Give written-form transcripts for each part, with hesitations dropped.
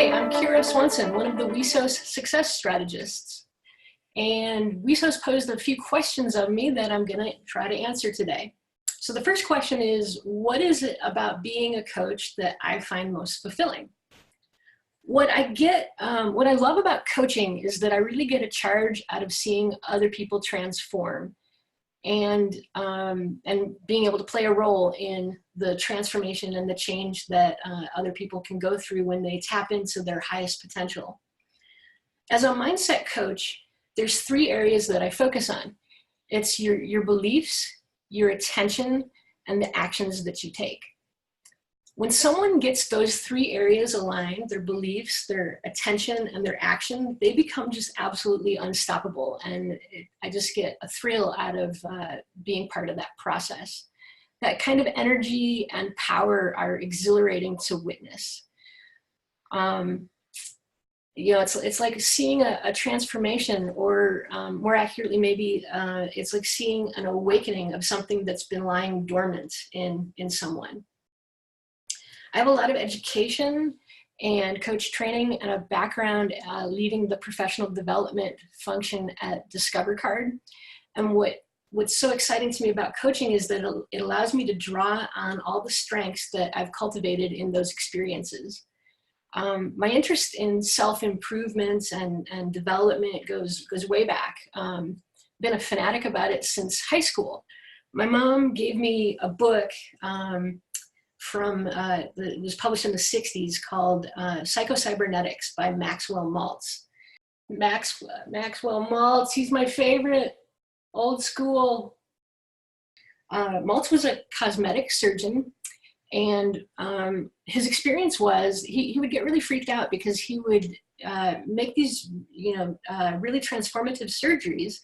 Hi, I'm Swanson, one of the WESOS success strategists. And WESOS posed a few questions of me that I'm gonna try to answer today. So the first question is, what is it about being a coach that I find most fulfilling? What I love about coaching is that I really get a charge out of seeing other people transform and being able to play a role in the transformation and the change that other people can go through when they tap into their highest potential. As a mindset coach, there's three areas that I focus on. It's your beliefs, your attention, and the actions that you take. When someone gets those three areas aligned, their beliefs, their attention, and their action, they become just absolutely unstoppable. And I just get a thrill out of being part of that process. That kind of energy and power are exhilarating to witness. You know, it's like seeing a transformation, or more accurately, maybe it's like seeing an awakening of something that's been lying dormant in someone. I have a lot of education and coach training and a background leading the professional development function at Discover Card. And what's so exciting to me about coaching is that it allows me to draw on all the strengths that I've cultivated in those experiences. My interest in self-improvement and development goes way back. Been a fanatic about it since high school. My mom gave me a book it was published in the 60s called Psycho-Cybernetics by Maxwell Maltz. Maxwell Maltz, he's my favorite, old school. Maltz was a cosmetic surgeon, and his experience was he would get really freaked out because he would make these really transformative surgeries.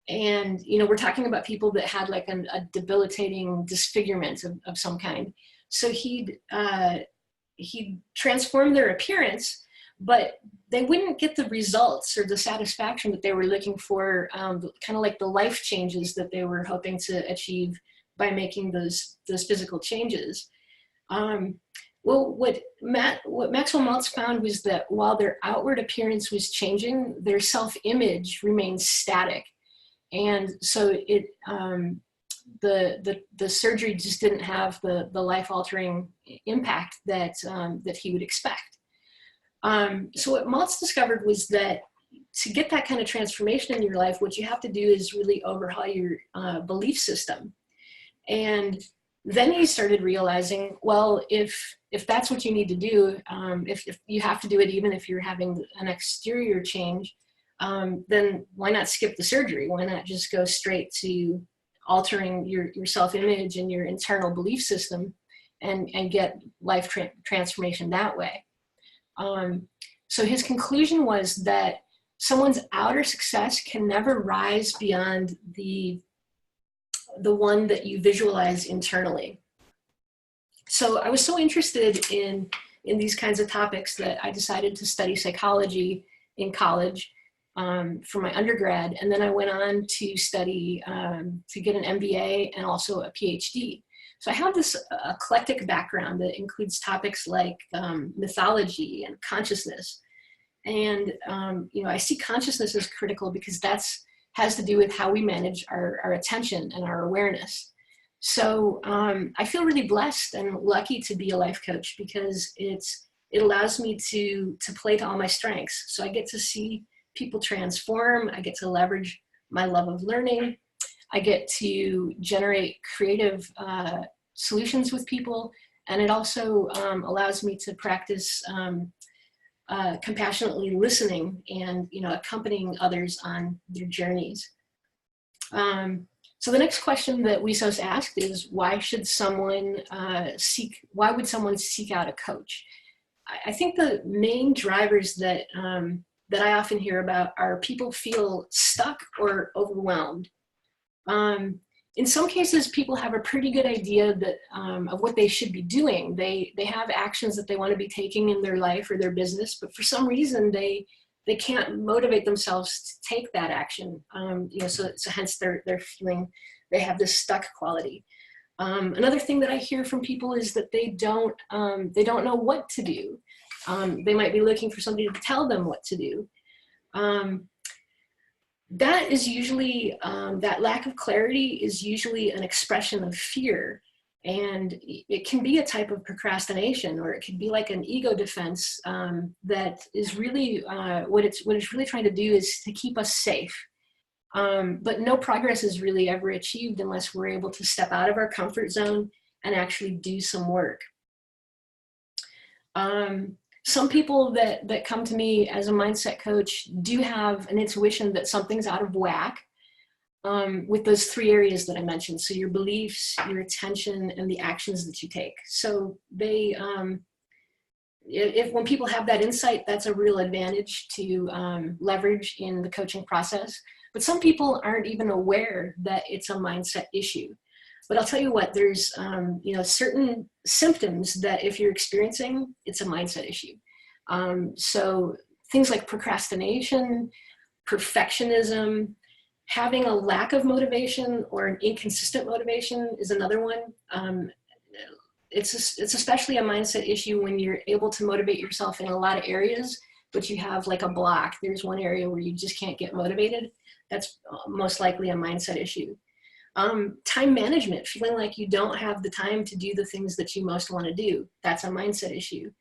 And, we're talking about people that had like a debilitating disfigurement of some kind. So he'd transform their appearance, but they wouldn't get the results or the satisfaction that they were looking for, kind of like the life changes that they were hoping to achieve by making those physical changes. Well, what Maxwell Maltz found was that while their outward appearance was changing, their self-image remained static. And so the surgery just didn't have the life-altering impact that he would expect. So what Maltz discovered was that to get that kind of transformation in your life, what you have to do is really overhaul your belief system. And then he started realizing, well, if that's what you need to do, if you have to do it even if you're having an exterior change, then why not skip the surgery? Why not just go straight to altering your self-image and your internal belief system and get life transformation that way? So his conclusion was that someone's outer success can never rise beyond the one that you visualize internally. So I was so interested in these kinds of topics that I decided to study psychology in college. For my undergrad, and then I went on to study to get an MBA and also a PhD. So I have this eclectic background that includes topics like mythology and consciousness. And I see consciousness as critical because has to do with how we manage our attention and our awareness. So I feel really blessed and lucky to be a life coach because it allows me to play to all my strengths. So I get to see people transform. I get to leverage my love of learning. I get to generate creative solutions with people. And it also allows me to practice compassionately listening and accompanying others on their journeys. So the next question that WESOS asked is, why would someone seek out a coach? I think the main drivers that I often hear about are people feel stuck or overwhelmed. In some cases, people have a pretty good idea of what they should be doing. They have actions that they want to be taking in their life or their business, but for some reason they can't motivate themselves to take that action. So hence they're feeling they have this stuck quality. Another thing that I hear from people is that they don't know what to do. They might be looking for somebody to tell them what to do. That is usually, that lack of clarity is usually an expression of fear. And it can be a type of procrastination, or it could be like an ego defense that is really, what it's really trying to do is to keep us safe. But no progress is really ever achieved unless we're able to step out of our comfort zone and actually do some work. Some people that come to me as a mindset coach do have an intuition that something's out of whack with those three areas that I mentioned. So your beliefs, your attention, and the actions that you take. So they, when people have that insight, that's a real advantage to leverage in the coaching process. But some people aren't even aware that it's a mindset issue. But I'll tell you what, there's certain symptoms that if you're experiencing, it's a mindset issue. So things like procrastination, perfectionism, having a lack of motivation or an inconsistent motivation is another one. It's especially a mindset issue when you're able to motivate yourself in a lot of areas, but you have like a block. There's one area where you just can't get motivated. That's most likely a mindset issue. Time management, feeling like you don't have the time to do the things that you most want to do. That's a mindset issue.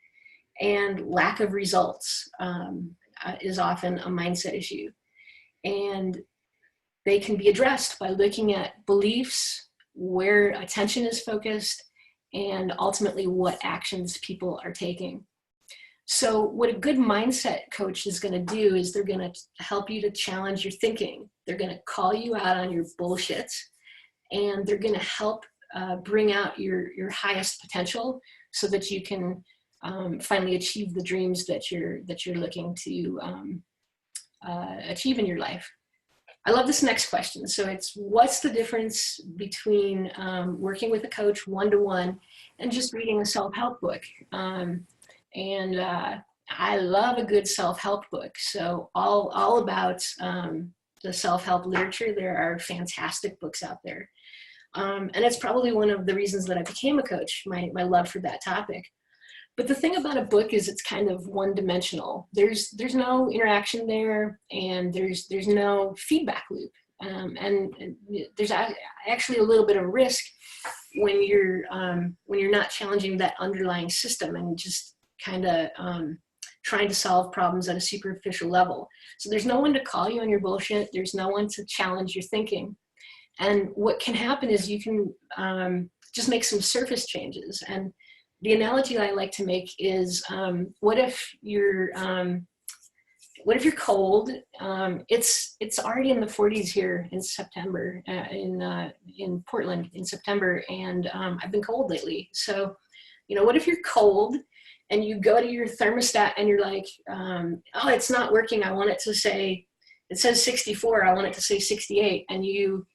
And lack of results is often a mindset issue. And they can be addressed by looking at beliefs, where attention is focused, and ultimately what actions people are taking. So what a good mindset coach is going to do is they're going to help you to challenge your thinking. They're going to call you out on your bullshit, and they're going to help bring out your highest potential so that you can finally achieve the dreams that you're looking to achieve in your life. I love this next question. So it's, what's the difference between working with a coach one-to-one and just reading a self-help book? I love a good self-help book. So all about the self-help literature. There are fantastic books out there. And it's probably one of the reasons that I became a coach, my love for that topic. But the thing about a book is it's kind of one-dimensional. There's no interaction there, and there's no feedback loop. And there's actually a little bit of risk when you're not challenging that underlying system and just kind of trying to solve problems at a superficial level. So there's no one to call you on your bullshit. There's no one to challenge your thinking. And what can happen is you can just make some surface changes. And the analogy that I like to make is, what if you're cold? It's already in the 40s here in September, in Portland in September, and I've been cold lately. So, what if you're cold and you go to your thermostat and you're like, oh, it's not working. I want it to say, it says 64. I want it to say 68. And you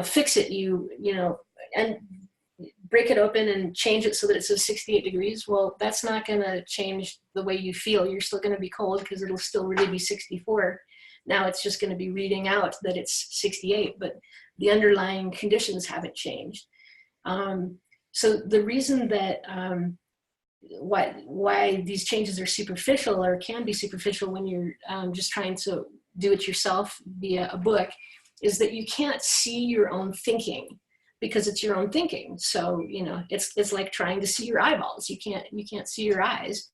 fix it. And break it open and change it so that it says 68 degrees. Well, that's not going to change the way you feel. You're still going to be cold because it'll still really be 64. Now it's just going to be reading out that it's 68, but the underlying conditions haven't changed. So the reason that why these changes are superficial, or can be superficial when you're just trying to do it yourself via a book, is that you can't see your own thinking, because it's your own thinking. So, it's like trying to see your eyeballs. You can't see your eyes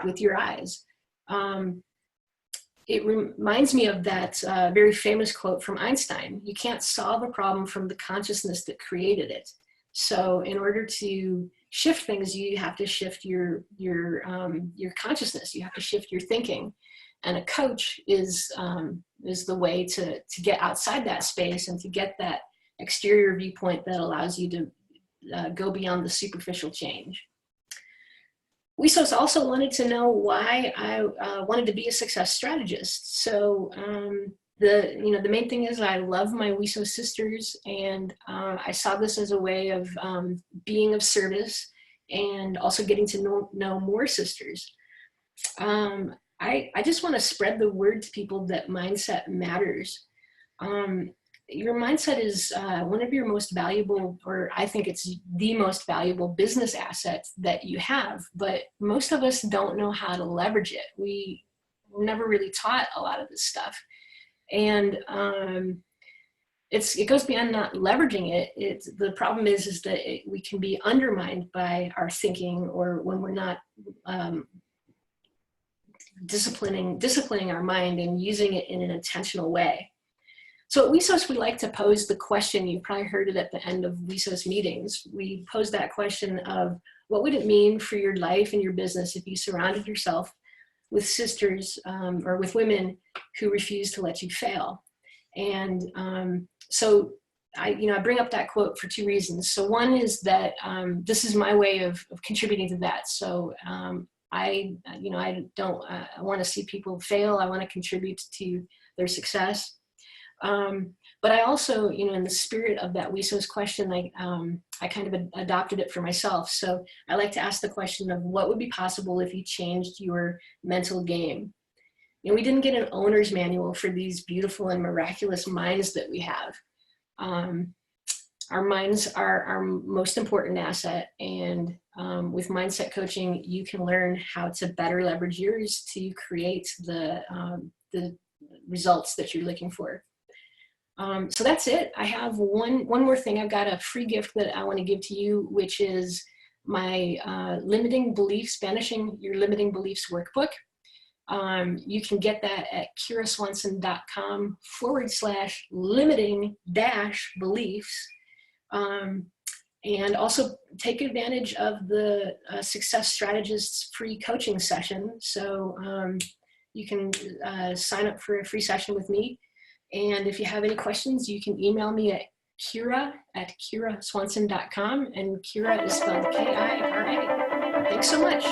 with your eyes. It reminds me of that very famous quote from Einstein: you can't solve a problem from the consciousness that created it. So in order to shift things, you have to shift your consciousness. You have to shift your thinking. And a coach is the way to get outside that space and to get that exterior viewpoint that allows you to go beyond the superficial change. WESOS also wanted to know why I wanted to be a success strategist. So the main thing is I love my WESOS sisters, and I saw this as a way of being of service and also getting to know more sisters. I just want to spread the word to people that mindset matters. your mindset is one of your most valuable, or I think it's the most valuable business asset that you have, but most of us don't know how to leverage it. We were never really taught a lot of this stuff. And it goes beyond not leveraging it. The problem is that we can be undermined by our thinking, or when we're not disciplining our mind and using it in an intentional way. So at WESOS, we like to pose the question, you've probably heard it at the end of WESOS meetings. We pose that question of, what would it mean for your life and your business if you surrounded yourself with sisters or with women who refuse to let you fail? And so I bring up that quote for two reasons. So one is that this is my way of contributing to that. So I want to see people fail. I want to contribute to their success. But I also, in the spirit of that WESOS question, I kind of adopted it for myself. So I like to ask the question of, what would be possible if you changed your mental game? We didn't get an owner's manual for these beautiful and miraculous minds that we have. Our minds are our most important asset, and with mindset coaching, you can learn how to better leverage yours to create the results that you're looking for. So that's it. I have one more thing. I've got a free gift that I want to give to you, which is my Banishing Your Limiting Beliefs workbook. You can get that at kiraswanson.com/limiting-beliefs. And also take advantage of the Success Strategist's free coaching session. So you can sign up for a free session with me. And if you have any questions, you can email me at kiraswanson.com, and Kira is spelled Kira. Thanks so much.